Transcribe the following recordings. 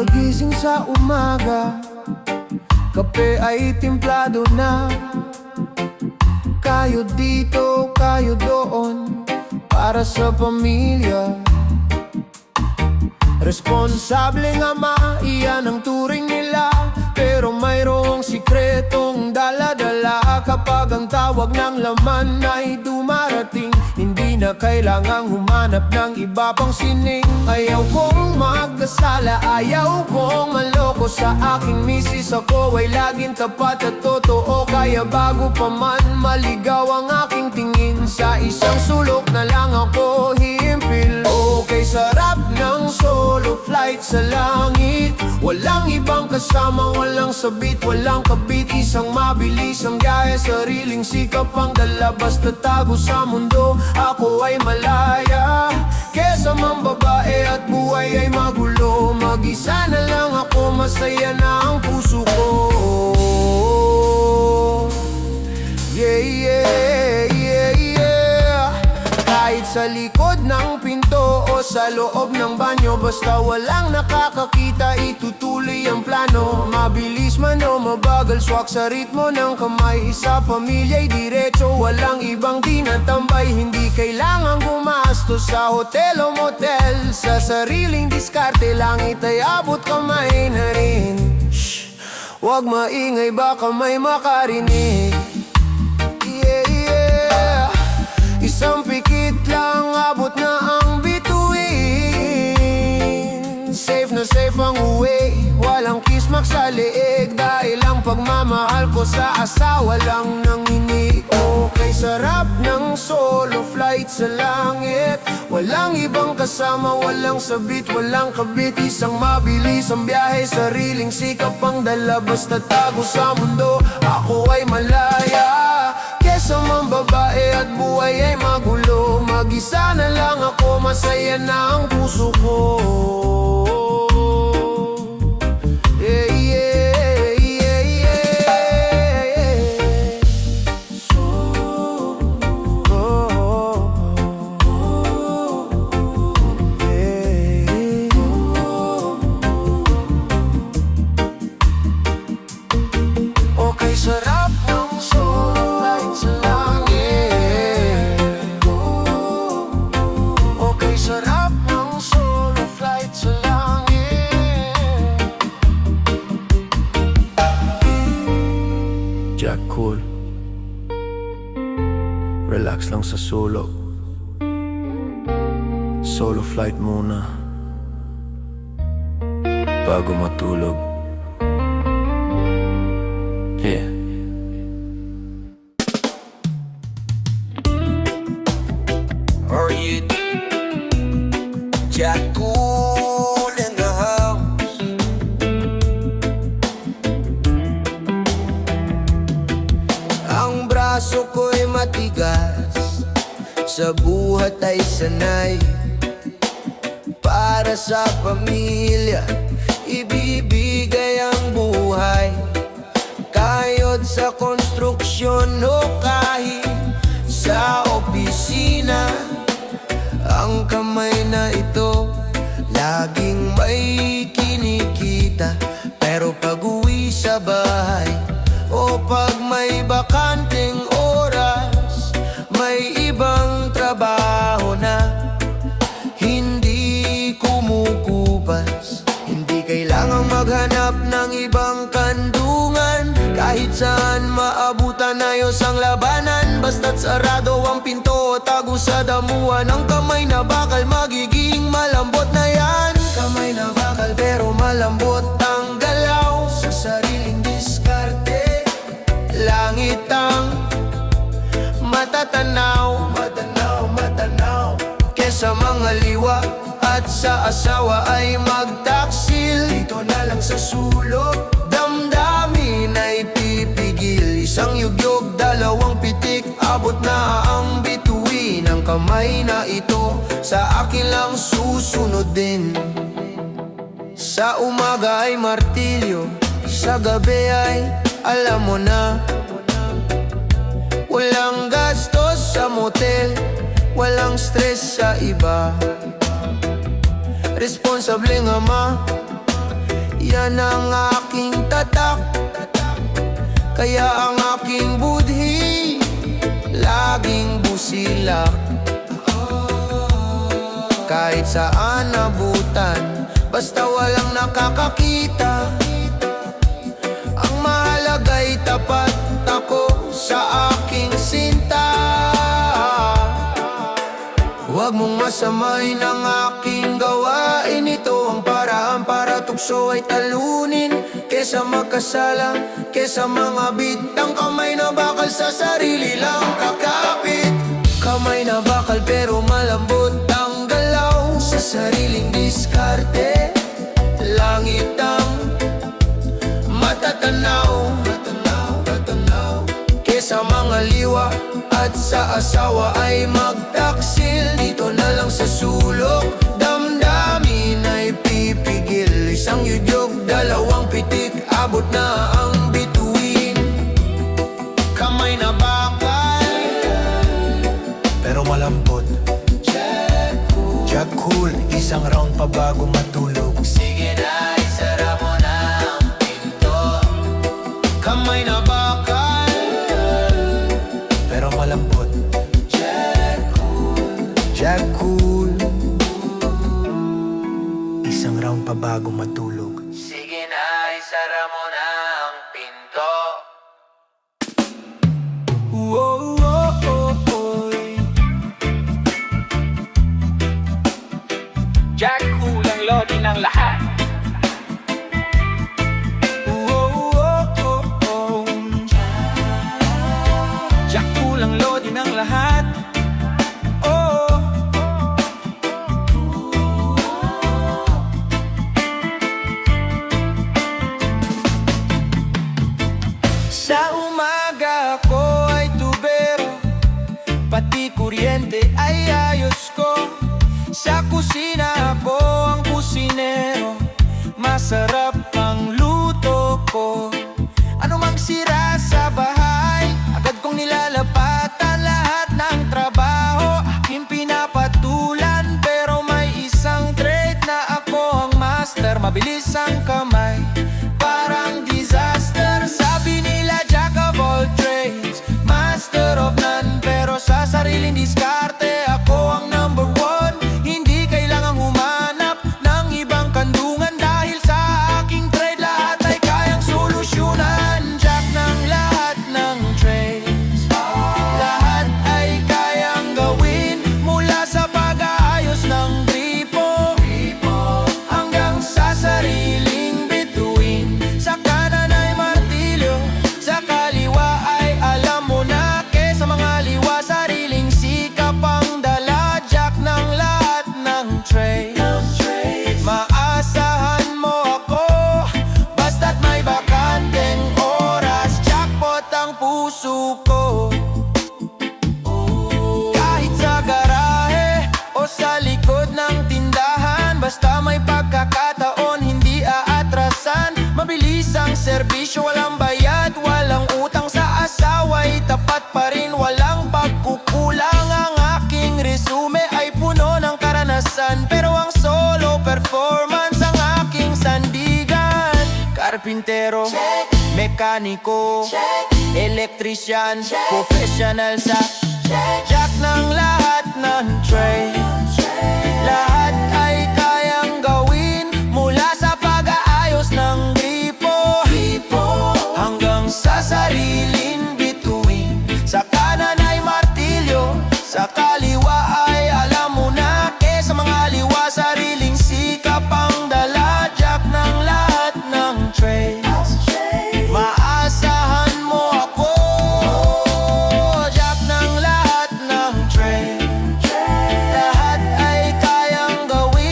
Pagkagising sa umaga, kape ay timplado na. Kayo dito, kayo doon, para sa pamilya. Responsableng ama, iyan ang turing nila. Pero mayroong sikretong dala-dala. Kapag ang tawag ng laman ay dumarating, hindi na kailangang humanap ng iba pang sining. Ayaw kong magkasala, ayaw kong maloko sa aking misis. Ako ay laging tapat at totoo, kaya bago pa man maligaw ang aking tingin, sa isang sulok na lang ako hihimpil. Okay, sarap ng solo flight sa langit. Walang ibang kasama, walang sabit, walang kabit. Isang mabilis ang biyahe, sariling sikap ang dala. Basta tago sa mundo, ako ay malaya. Kesa mang babae at buhay ay magulo. Mag-isa na lang ako, masaya na ang puso ko. Yeah, yeah, yeah, yeah. Kahit sa likod ng pinto o sa loob ng banyo, basta walang nakakakita, itutuloy ang plano. Mabilis man o mabagal, swak sa ritmo ng kamay. Sa pamilya'y diretso, walang ibang tinatambay. Hindi kailangang gumastos sa hotel o motel. Sa sariling diskarte, langit ay abot kamay na rin. Shh, wag maingay, baka may makarinig. Yeah, yeah. Isang pikit lang, abot na ang bituin. Safe na safe ang uwi, walang kismak sa leeg. Dahil ang pagmamahal ko sa asawa lang nanginig. Okay, sarap ng solo flight sa langit. Walang ibang kasama, walang sabit, walang kabit. Isang mabilis ang biyahe, sariling sikap ang dala. Basta tago sa mundo, ako ay malaya. Kesa mang babae at buhay ay magulo. Mag-isa na lang ako, masaya na ang puso ko. Yeah, yeah, yeah, yeah. Okay, sarap ng solo flight sa langit. Okay, sarap ng solo flight sa langit. Jack Cool, relax lang sa sulok. Solo flight muna bago matulog. Yeah. Are you Jack Cool in the house? Ang braso ko'y matigas, sa buhat ay sanay. Para sa pamilya, ibibigay ang buhay. Kayod sa konstruksyon o kahit sa opisina, ang kamay na ito laging may kinikita. Pero pag uwi sa bahay o pag may bakanteng oras, may ibang trabaho na hindi kumukupas. Hindi kailangang maghanap ng ibang kandungan. Kahit saan maabutan ayos ang labanan. Basta't sarado ang pinto, tago sa damuhan. Ang kamay na bakal magiging malambot na yan. Kamay na bakal pero malambot ang galaw. Sa sariling diskarte, langit ang matatanaw. Matanaw, matanaw. Kesa mga liwa at sa asawa ay magtaksil. Dito na lang sa sulok, damdamin ay pipigil. Isang yugyog, dalawang pitik, abot na ang bituin. Ang kamay na ito sa akin lang susunod din. Sa umaga ay martilyo, sa gabi ay alam mo na. Walang gastos sa motel, walang stress sa iba. Responsableng ama, yan ang aking tatak. Kaya ang aking budhi laging busilak. Kahit saan abutan, basta walang nakakakita. Ang mahalaga'y tapat ako sa aking sinta. Huwag mong masamain ang aking gawain. Ito ang paraan para tukso ay talunin. Kesa magkasalang, kesa mga bitang kamay na bakal sa sarili lang kakapit. Kamay na bakal pero malambot ang galaw. Sa sariling diskarte, langit ang matatanaw. Kesa mga liwa at sa asawa ay magtaksil. Dito na lang sa sulok, damdamin ay pipigil. Isang yudyog, dalawang pitik, abot na ang bituin. Kamay na bakal pero malambot. Jack cool, isang round pa bago matulog. Sige na, isara mo na ang pinto. Kamay na bakal pero malambot. Jack cool, isang round pa bago matulog. Sige na, isara mo na ang pinto. Jack Cool ang lodi ng lahat. Jack Cool ang lodi ng lahat. Sa umaga ako ay tubero, pati kuryente ay ayos ko. Sa kusina ako ang kusinero, masarap ang luto ko. Ano mang sira sa bahay, agad kong nilalapatan. Lahat ng trabaho aking pinapatulan. Pero may isang trade na ako ang master, mabilis ang kamay, parang disaster. Sabi nila jack of all trades, master of none. Pero sa sariling diskarte ako ang number one. Hindi kailangang humanap ng ibang kandungan, dahil sa aking trade lahat ay kayang solusyonan. Jack ng lahat ng trades, lahat ay kayang gawin. Mula sa pag-aayos ng gripo hanggang sa sariling bituin. Sa kanan ay martilyo, sa kaliwa ay alam mo na. Kesa mga liwa, sariling sikap ang dala. Jack ng lahat ng trades, maasahan mo ako basta't may bakanteng oras. Jackpot ang puso ko. Kahit sa garahe o sa likod ng tindahan, basta may pagkakataon hindi aatrasan. Mabilis ang serbisyo, walang bayad, walang utang. Sa asawa'y tapat pa rin, walang pagkukulang. Ang aking resume ay puno ng karanasan, pero ang solo performance ang aking sandigan. Karpintero, mekaniko, elektrisyan, professional sa jack ng lahat ng trades. Lahat ay kayang gawin, mula sa pag-aayos ng gripo hanggang sa sariling bituin. Sa kanan ay martilyo, sa kaliwa ay alam mo na. Kesa mga liwa, sariling sikap ang dala. Jack ng lahat ng trades, maasahan mo ako. Jack ng lahat ng trades, lahat ay kayang gawin.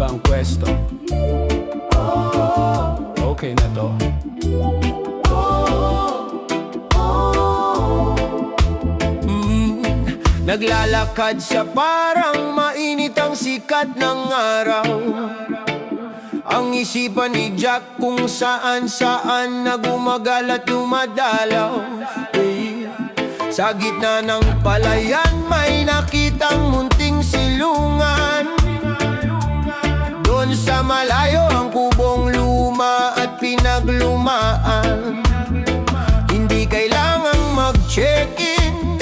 ba ang pwesto? Okay na to. Naglalakad siya parang mainit ang sikat ng araw. Ang isipan ni Jack kung saan-saan na gumagal at dumadalaw. Sa gitna ng palayan may nakitang munting silungan. Doon sa malayo ang kubong luma at pinaglumaan. Hindi kailangang mag-check-in,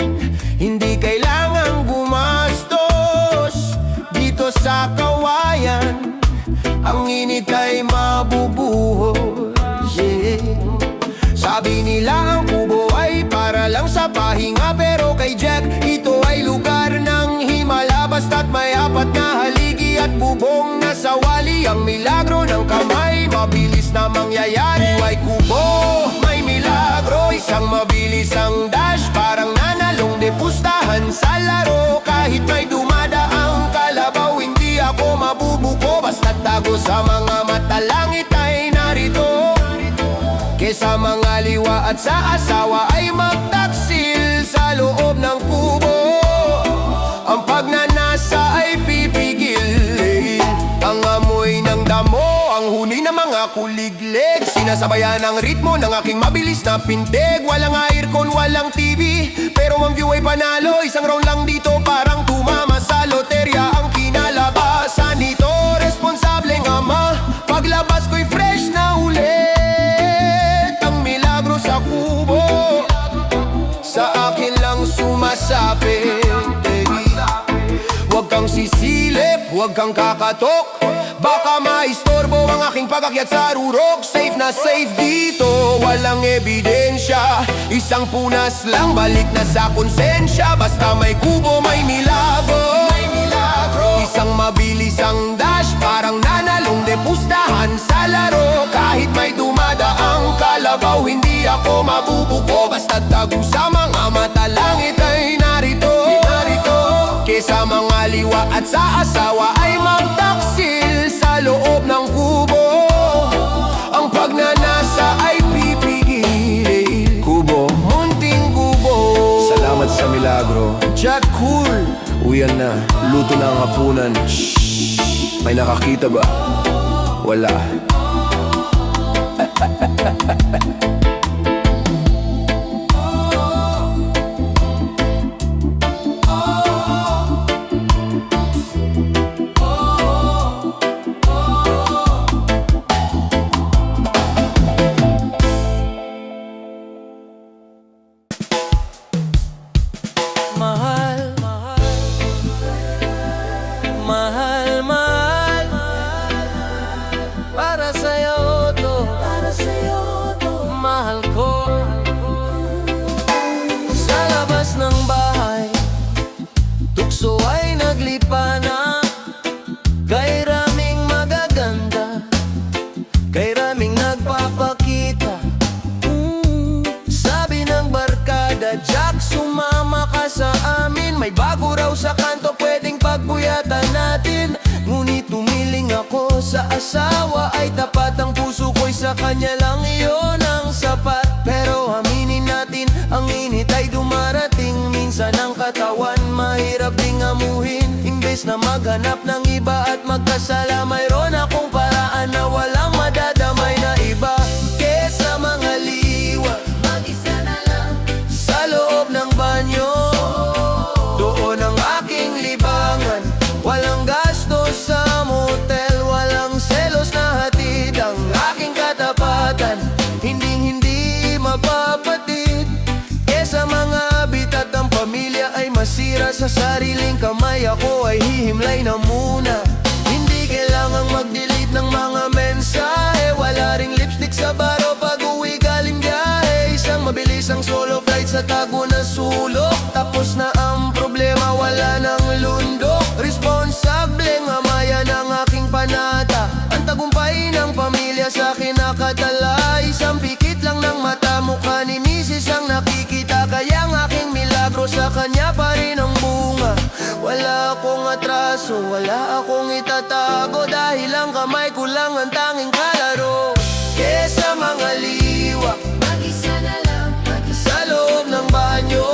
hindi kailangang gumastos. Dito sa kawayan ang init ay mabubuhos, yeah. Sabi nila ang kubo ay para lang sa pahinga, pero kay Jack ito ay lugar ng himala. Basta't may apat na haligi at bubong na sawali. Ang milagro ng kamay, mabilis na mangyayari. Buhay kubo, may milagro. Isang mabilis ang dash, parang nanalong depustahan sa laro. Kahit may dumadaang kalabaw, hindi ako mabubuko. Basta't tago sa mga mata, langit ay narito. Kesa mga liwa at sa asawa ay magtaksil sa loob ng kubo. Ang pagnanasa ay pipigil, ang amoy ng damo, ang huni ng mga kuliglig. Sinasabayan ang ritmo ng aking mabilis na pintig. Walang aircon, walang TV, pero ang view ay panalo. Isang round lang dito, parang tumama sa loterya. Ang kinalabasan nito, responsableng ama. Paglabas ko'y fresh na ulit. Sa kubo, sa akin lang sumasapit. Huwag kang sisilip, huwag kang kakatok, baka maistorbo ang aking pag-akyat sa rurok. Safe na safe dito, walang ebidensya. Isang punas lang, balik na sa konsensya. Basta may kubo, may milagro. Isang mabilis ang dash, parang nanalong depustahan sa laro. Kahit may dumadaang kalabaw, hindi ako mabubuko. Basta tago sa mga mata, langit ay narito. Kesa mga liwa at sa asawa ay magtaksil sa loob ng kubo. Ang pagnanasa ay pipigil. Kubo, munting kubo. Salamat sa milagro, Jack cool. Uyan na, luto na ang hapunan. Shhh, may nakakita ba? Wala. Mahal, mahal, mahal, para sa'yo to, mahal ko. Sa labas ng bahay, tukso ay naglipa na. Kay raming magaganda, kay raming nagpapakita. Sabi ng barkada, Jack, sumama ka sa amin. May bago raw sa kanto, pwedeng pagbuyatan natin. Ngunit tumiling ako sa asawa, ay tapat ang puso ko'y sa kanya lang iyon ang sapat. Pero aminin natin, ang init ay dumarating. Minsan ang katawan mahirap ding amuhin. Imbes na maghanap ng iba at magkasala, mayroon akong paraan na walang madadamay na iba. Kesa mga liwa, mag-isa na lang sa loob ng banyo. Doon ang aking libangan, walang gastos sa motel, walang selos na hatid. Ang aking katapatan, hindi mapapatid. Kesa mga bitat ang pamilya ay masira sa sariling kamay, ako ay hihimlay na muna. Hindi kailangang mag-delete ng mga mensahe, wala ring lipstick sa baro pag uwi galing biyahe. Isang mabilis ang solo flight sa tago na sulok, tapos na ang problema, wala nang lundok. Responsableng amaya ng aking panata, ang tagumpay ng pamilya sa akin nakatala. Isang pikit lang ng mata, mukha ni Mrs. ang nakikita. Kaya ang aking milagro sa kanya pa rin ang bunga. Wala akong atras aso, wala akong itatago dahil ang kamay ko lang ang tanging kalaro. Kesa mga liwa, Mag-isa na lang, mag-isa. sa loob ng banyo,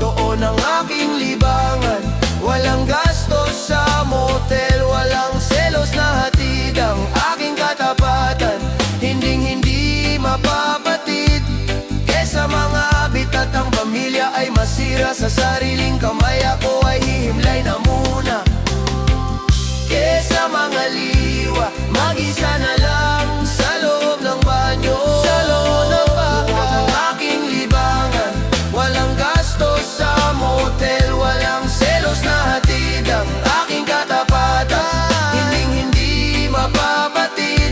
doon ang aking libangan. Walang gastos sa motel, walang selos na hatid ang aking katapatan. Hinding-hindi mapapatid, kesa mga bitat ang pamilya ay masira sa sariling kamay. Ako ay hihimlay na muna, kesa mga liwa. Mag-isa na lang sa loob ng banyo, sa loob ng bahay, ang aking libangan. Walang gastos sa motel, walang selos na hatid ang aking katapatan. Hinding-hindi mapapatid,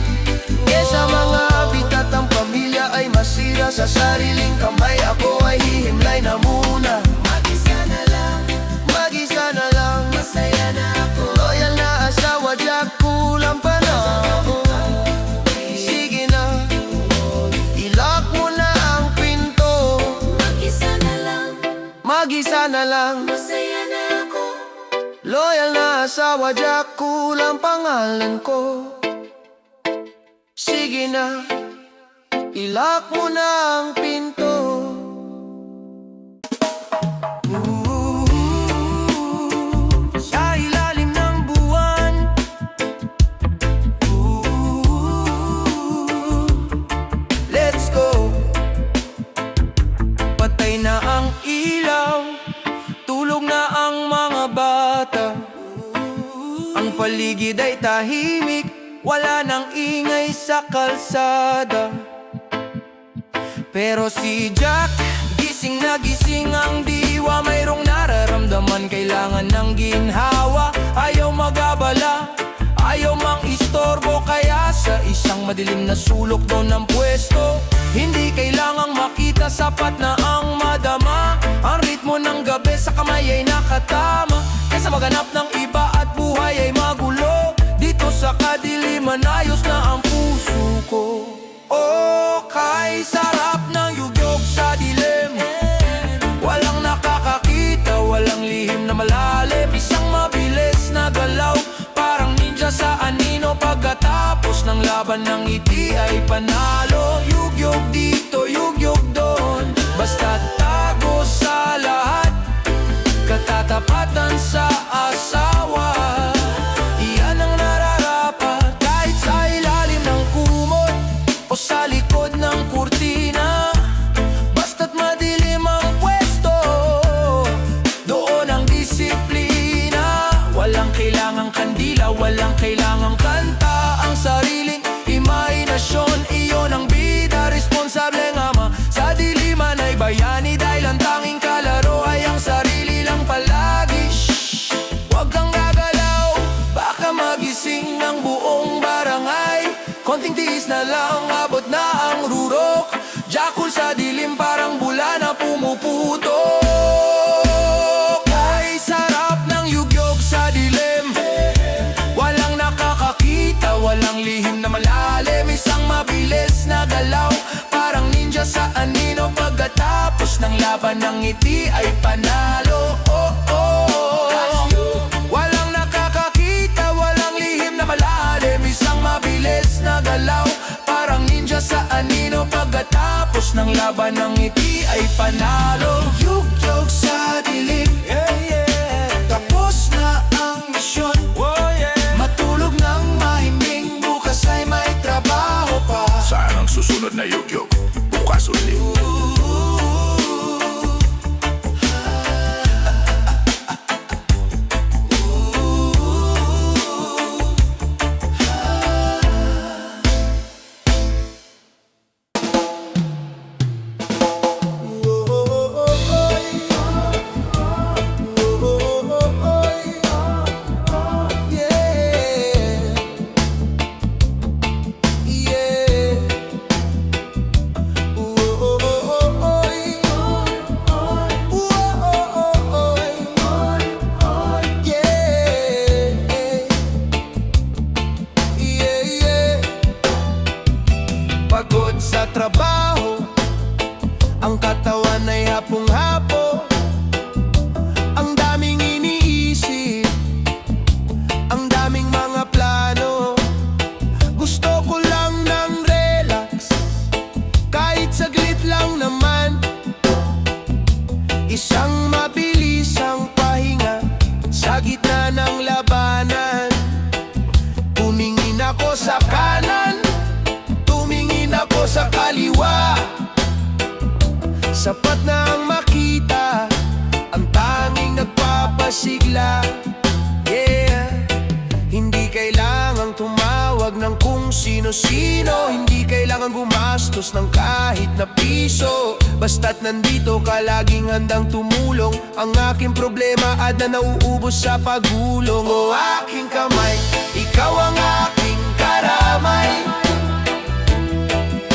kesa mga bitat ang pamilya ay masira sa sariling kamay. Ako ay hihimlay na muna, Mag-isa na lang, mag-isa na lang. masaya na ako. Loyal na asawa, Jack, kulang pa na ako. Sige na, ilak mo na ang pinto. Mag-isa na lang, Mag-isa na lang. masaya na ako. Loyal na asawa, Jack, kulang pangalan ko. Sige na, ilak mo na ang pinto. Sa ilalim ng buwan, let's go. Patay na ang ilaw, tulog na ang mga bata. Ang paligid ay tahimik, wala nang ingay sa kalsada. Pero si Jack, gising na gising ang diwa. Mayroong nararamdaman, kailangan ng ginhawa. Ayaw magabala, ayaw mang istorbo. Kaya sa isang madilim na sulok doon ang pwesto. Hindi kailangang makita, sapat na ang madama. Ang ritmo ng gabi sa kamay ay nakatama. Kaysa maghanap ng iba at buhay ay magulo, dito sa kadiliman ayos na ang puso ko. Oh, kay sarap ng yugyog sa dilim. Walang nakakakita, walang lihim na malalim. Isang mabilis na galaw, parang ninja sa anino. Pagkatapos ng laban ng ngiti ay panalo. Yugyog dito, yugyog doon, basta tago sa lahat. Katatapatan sa asawa, iyan ang nararapat. Kahit sa ilalim ng kumot o sa likod ng kurtina, basta't madilim ang pwesto, doon ang disiplina. Walang kailangang kandila, walang kailangang kanta. Ang sariling imahinasyon, iyon ang bida. Responsableng ama sa diliman ay bayani, dahil ang tanging kalaro ay ang sarili lang palagi. Shh, wag kang gagalaw, baka magising ang buong barangay. Konting tiis na lang, abot na ang rurok. Jackal sa dilim, parang bula na pumuputok. Ay sarap ng yugyog sa dilim. Walang nakakakita, walang lihim na malalim. Isang mabilis na galaw, parang ninja sa anino. Pagkatapos ng laban ng ngiti ay panalo. Oh, oh. Walang nakakakita, walang lihim na malalim. Isang mabilis na galaw, parang ninja sa anino. Pagkatapos ng laban ng ngiti ay panalo. Yugyog sa dilim, tapos na ang misyon. Matulog ng mahimbing, bukas ay may trabaho pa. Saan ang susunod na yugyog? Bukas ulit. gumastos ng kahit na piso. Basta't nandito ka, laging handang tumulong. Ang aking problema at na nauubos sa pagulong. O aking kamay, ikaw ang aking karamay.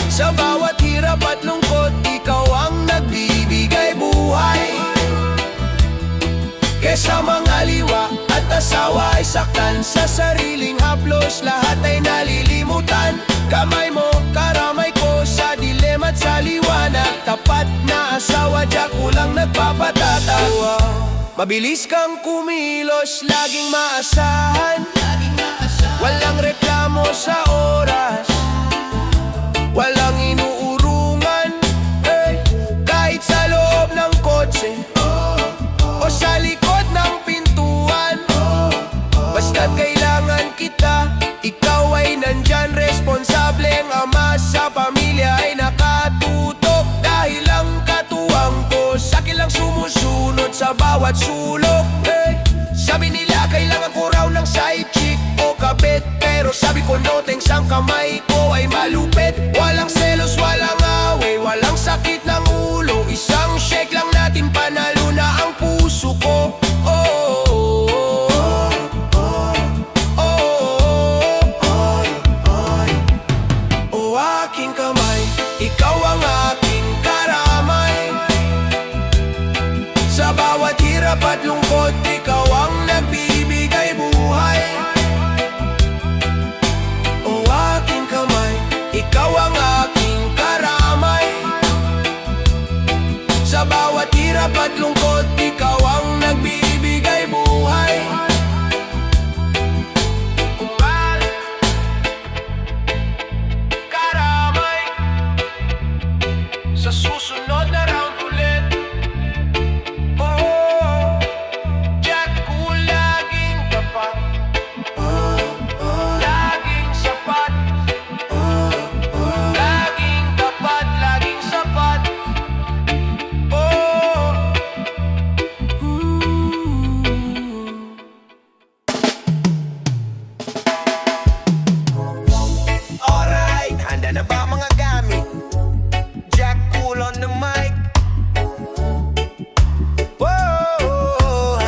Sa bawat hirap at lungkot, ikaw ang nagbibigay buhay. Kesa mga liwa at asawa ay saktan, sa sariling haplos lahat ay nalilimutan. Kamay mo, karamay ko, sa dilema at sa liwanag. Tapat na asawa, diyak kulang nagpapatataw. Mabilis kang kumilos, laging maasahan. Walang reklamo sa oras, walang inuurungan, kahit sa loob ng kotse o sa likod ng pintuan. Basta't kailangan kita, ikaw ay nandyan. Responsableng ama sa pamilya ay nakatutok. Dahil ang katuwang ko sa'kin lang sumusunod sa bawat sulok. Sabi nila kailangan ko raw ng side chick o kabit, pero sabi ko no thanks, ang kamay ko ay malupit. Walang selos, walang away, walang sakit ng ulo. Isang shake lang natin, panalo na ang puso ko. O aking kamay, ikaw ang aking karamay. Sa bawat hirap at lungkot, ikaw ang nagbibigay buhay. O aking kamay, ikaw ang aking karamay. Sa bawat hirap at lungkot, ikaw ang nagbibigay buhay. Karamay. Sa susunod na round ulit, Jack ko laging tapat, laging sapat, laging tapat, laging sapat. Alright, handa na ba mga gamit? Jack Cool on the mic. Whoa,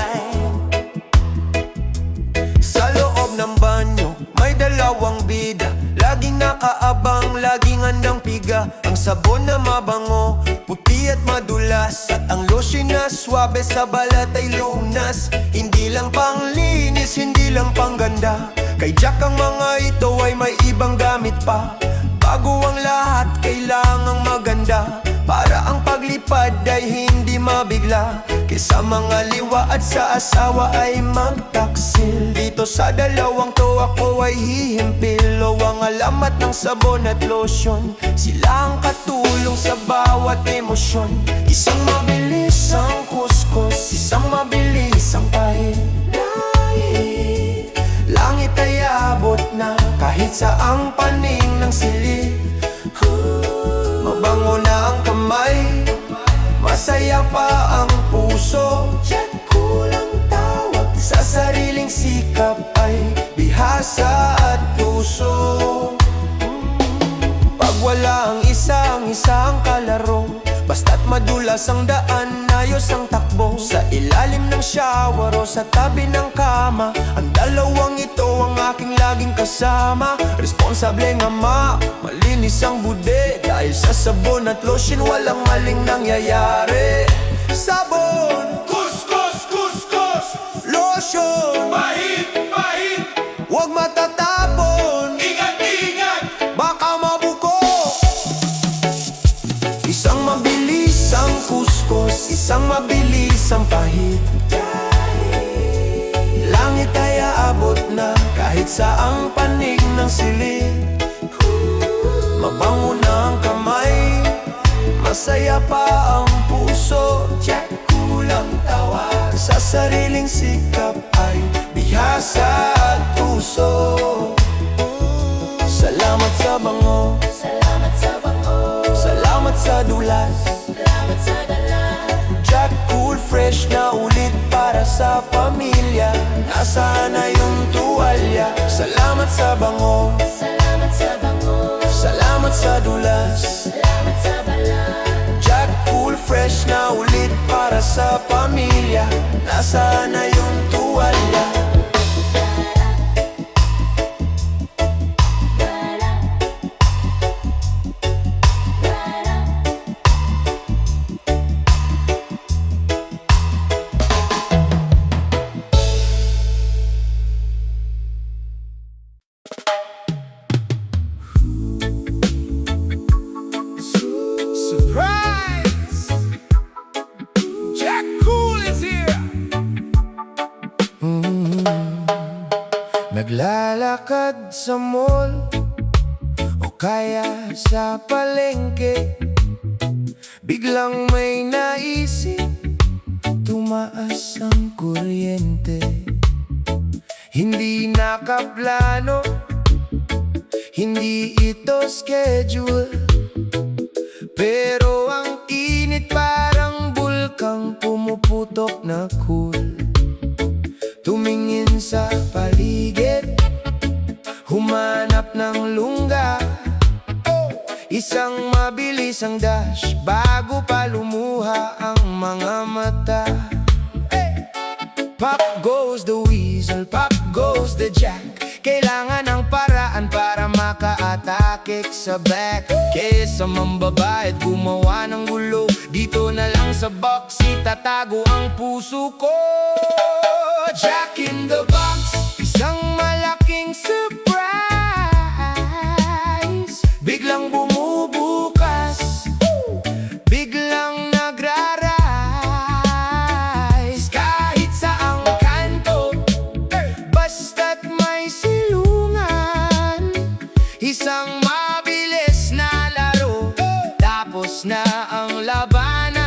Sa loob ng banyo, may dalawang bida. Laging nakaabang, laging handang piga. Ang sabon na mabango, puti at madulas. At ang lotion na swabe sa balat ay lunas. Hindi lang panglinis, hindi lang pangganda. Kay Jack ang mga ito ay may ibang gamit pa. Bago ang lahat, kailangang maganda. Para ang paglipad ay hindi mabigla. Kesa mga liwa at sa asawa ay magtaksil. Dito sa dalawang to ako ay hihimpil. O ang alamat ng sabon at lotion, sila ang katulong sa bawat emosyon. Isang mabilis ang kuskus, isang mabilis ang pahid. Langit ay abot na kahit sa ang paning ng silid. Mabango na ang kamay, masaya pa ang puso. Jack kulang tawag, sa sariling sikap ay bihasa at puso. Pag wala ang isang kalaro, basta't madulas ang daan, ayos ang takbo. Sa ilalim ng shower o sa tabi ng kama, ang dalawang ito ang aking laging kasama. Responsableng ama, malinis ang bude. Dahil sa sabon at lotion, walang maling nangyayari. Sabon, Kuskus, kuskus, lotion, pahit, pahit, huwag matatapon, ingat, ingat. baka mabuko. Isang mabilis ang kuskus, isang mabilis ang pahid. Langit ay aabot na kahit sa ang panig ng silid. Mabango na ang kamay, masaya pa ang puso. Jack kulang tawag, sa sariling sikap ay bihasa at puso. Salamat sa bango, Salamat sa bango, salamat sa dulas. salamat sa dala. Jack Cool fresh na ulit para sa pamilya. Nasaan na yung tuwalya? Salamat sa bango, Salamat sa bango, salamat sa dulas. Salamat sa balat. Jack Cool fresh na ulit para sa pamilya. Nasaan na yung tuwalya? Surprise! Jack Cool is here! Naglalakad sa mall o kaya sa palengke, biglang may naisip, tumaas ang kuryente. Hindi nakaplano, hindi ito schedule, pero ang init parang bulkang pumuputok na cool. Tumingin sa paligid, humanap ng lungga, isang mabilis ang dash bago pa lumuha ang mga mata. Pop goes the weasel, pop goes the jack. Kailangan ng paraan para maka-atake sa back. Kesa mambabayad gumawa ng gulo, dito na lang sa box itatago ang puso ko. Jack in the Box, isang malaking surprise. Biglang bumubukas, biglang nagra-rise. Kahit saang kanto, basta't may silungan, isang mabilis na laro, tapos na ang labanan.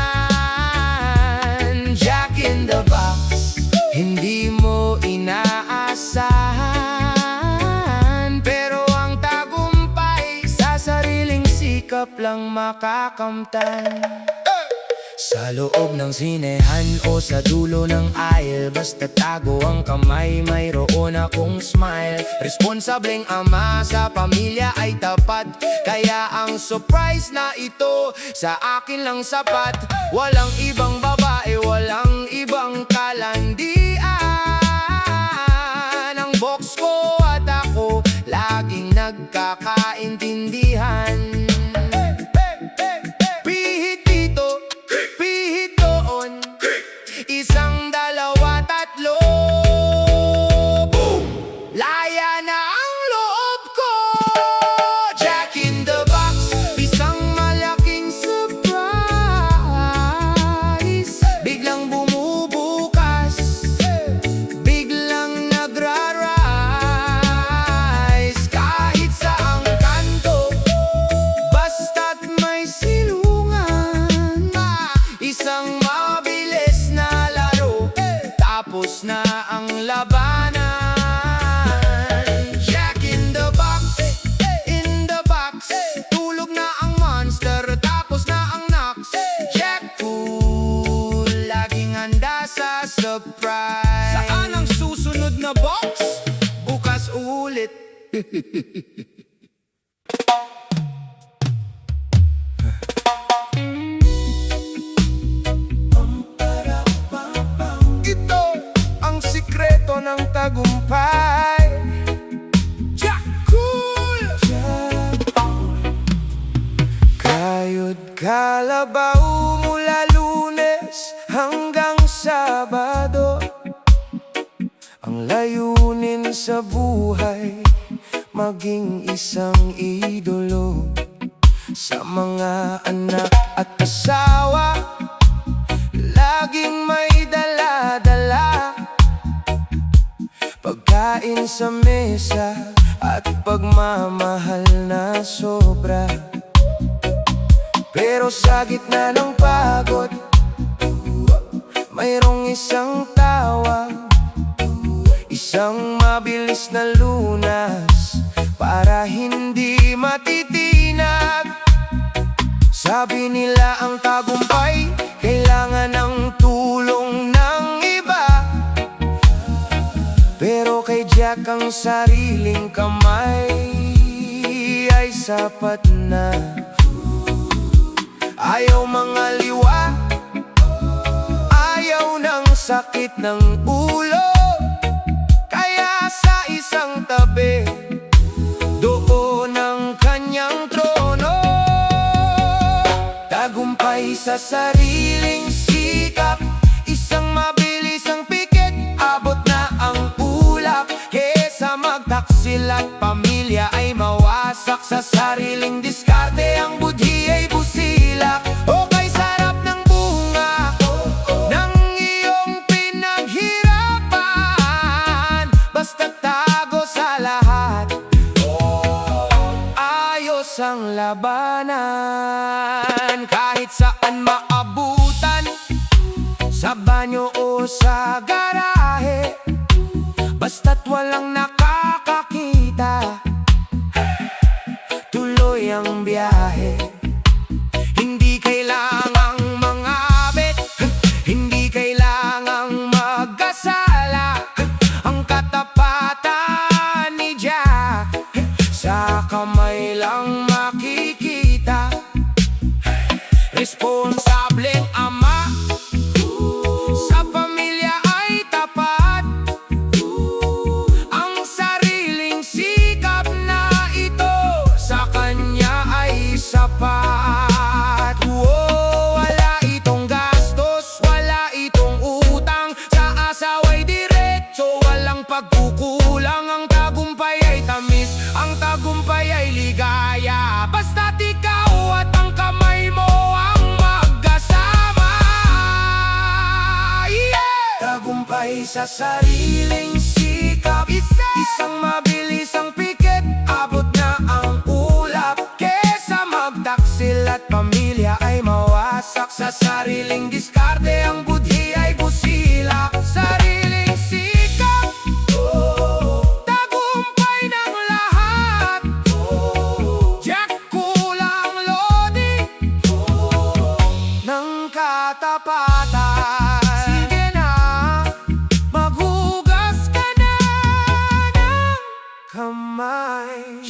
Jack in the Box, hindi mo inaasahan, pero ang tagumpay sa sariling sikap lang makakamtan. Sa loob ng sinehan o sa dulo ng aisle, basta tago ang kamay, mayroon akong smile. Responsableng ama sa pamilya ay tapat, kaya ang surprise na ito sa akin lang sapat. Walang ibang babae, walang ibang kalandian. Ang box ko at ako laging nagkakaintindihan. Pihit dito, pihit doon, isang, dalawa, tatlo, boom! Laya na ang loob ko. Jack in the Box, isang malaking surprise. Biglang bumubukas, biglang nagra-rise. Kahit saang kanto, basta't may silungan, isang mabilis na laro, tapos na ang labanan. Jack in the Box, in the box, tulog na ang monster, tapos na ang knocks. Jack Cool, laging handa sa surprise. Saan ang susunod na box? Bukas ulit. Ito ang sikreto ng tagumpay. Jack Cool! Kayod kalabaw mula Lunes hanggang Sabado. Ang layunin sa buhay, maging isang idolo sa mga anak at asawa. Laging may dala-dala, pagkain sa mesa at pagmamahal na sobra. Pero sa gitna ng pagod, mayroong isang tawag, isang mabilis na lunas para hindi matitinag. Sabi nila ang tagumpay kailangan ng tulong ng iba, pero kay Jack ang sariling kamay ay sapat na. Ayaw mga liwa, ayaw ng sakit ng ulo. Kaya sa isang tabi, doon ang kanyang trono. Tagumpay sa sariling sikap, isang mabilisang pikit, abot na ang ulap. Kesa magtaksil at pamilya ay mawasak, sa sariling diskarte ang budhi ay busilak. Okay, sarap ng bunga ng iyong pinaghirapan, basta tago sa lahat, ayos ang labanan. Kahit saan maabutan, sa banyo o sa garahe, basta't walang nakakakita, tuloy ang biyahe. Hindi kailangang mangabit, hindi kailangang magkasala. Ang katapatan ni Jack, sa kamay lang makikita. Responsableng ama, sa pamilya ay tapat. Ang sariling sikap na ito, sa kanya ay sapat. Wala itong gastos, wala itong utang, sa asawa'y diretso, walang pagkukulang. Ang tagumpay ay tamis, ang tagumpay ay ligaya, basta't ikaw at ang kamay mo ang magkasama. Tagumpay sa sariling sikap, isang mabilisang pikit, abot na ang ulap. Kesa magtaksil at pamilya ay mawasak, sa sariling diskarte ang budhi ay busilak. Sariling sikap, tagumpay ng lahat. Jack kulang lodi ng katapatan. Sige na, maghugas ka na ng kamay.